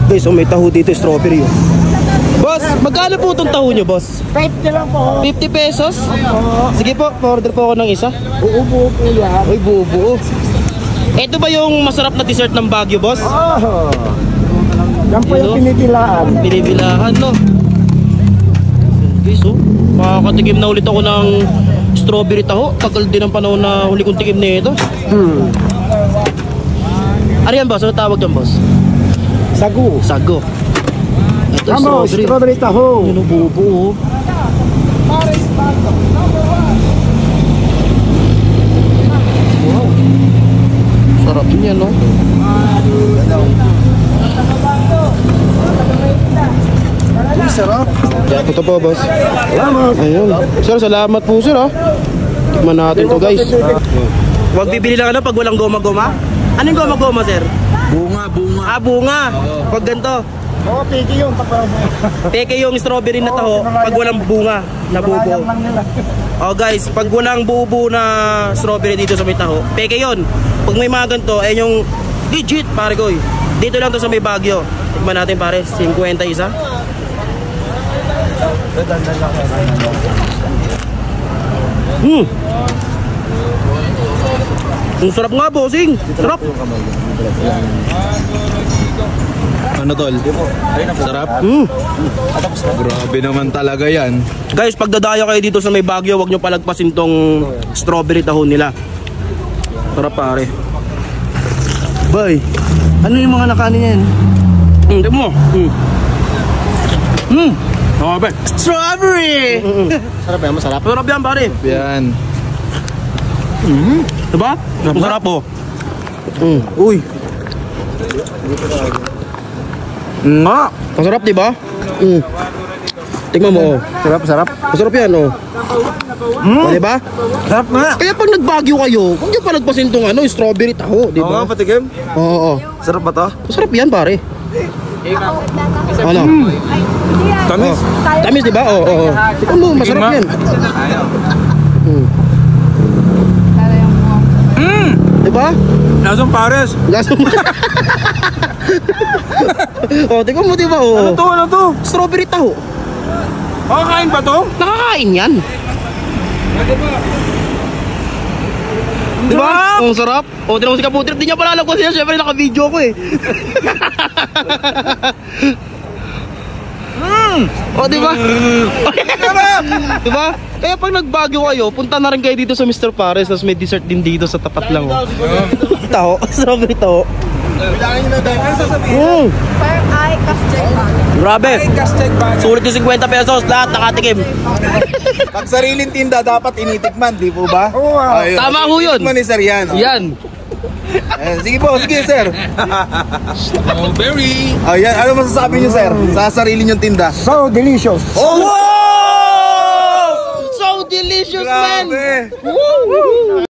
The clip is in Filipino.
Guys, may taho dito, strawberry. Boss, magkano po itong taho nyo, boss? 50 lang po. 50 pesos? Sige po, order po ako ng isa. Buo-buo po yan. Uy, buo-buo. Ito ba yung masarap na dessert ng Baguio, boss? Oh. Yan po yung pinipilaan. Pinipilaan, no? Guys, oh. Makakatikim na ulit ako ng strawberry taho. Tagal din ang panahon na huli kong tikim na ito. Ano yan, boss? Ano tawag yan, boss? Sagu. Sago. Ito, Vamos, strawberry taho. Yun, buo-buo. Wow. Sarap niya, no? Sarap. Yeah, ito po, boss. Salamat. Ayun. Sir, salamat po, sir, ha? Tikman natin to, guys. Huwag bibili lang ano pag walang goma-goma? Anong goma-goma, sir? Bunga. Ah, bunga. Pag ganito. Oo, piki yun. Peke yung strawberry na taho pag walang bunga na bubo. lang nila. Oh guys, pag walang bubo na strawberry dito sa may taho, peke yun. Pag may mga ganito, ayun yung legit, pare ko. Dito lang to sa may Baguio. Tikman natin, pare. 50 isa. Ang sarap nga, bossing. Sarap. Ano tol? Sarap? Grabe naman talaga yan. Guys, pag dadayo kayo dito sa may Baguio, huwag nyo palagpasin tong strawberry taho nila. Sarap, pare. Boy, ano yung mga nakanin yan? Tignan mo. Okay. Strawberry! Sarap yan, masarap. Sarap yan, pare. Yan. Diba? Masarap po. Uy. Nga. Masarap, diba? Tingnan mo, oh. Sarap. Masarap yan, oh. O, diba? Sarap nga. Kaya pag nag-Baguio kayo, huwag nyo palagpasin tong ano, strawberry taho, diba? Oo nga, patikim. Oo. Sarap ba to? Masarap yan, pare. Ano? Tamis. Tamis, diba? Oo. Tingnan mo, masarap yan. Diba? Lasang pares. Lasang oh, tingnan mo, diba? Oh. Ano to? Strawberry taho. Makakain ba to? Nakakain yan. Diba? Ang sarap. O, tinawag si Kaputrip. Di niya pala alam ko siya. Siyempre naka-video ko eh. O, diba? Diba? Kaya pag nag-Baguio kayo, punta na rin kayo dito sa Mr. Pares. Tapos may dessert din dito sa tapat lang. Taho. Strawberry taho. Ay, kasjek ba? Grabe. Sulit yung 50 pesos. Lahat nakatikim. Pag sariling tinda, dapat initikman, di po ba? Oo. Ayun. Tama ho yun. Tikman ni sir yan. Yan. Sige po, sige sir. Strawberry. Ayan, ano masasabi niyo sir? Sa sarili niyong tinda. So delicious. Oh! So delicious, man. Grabe.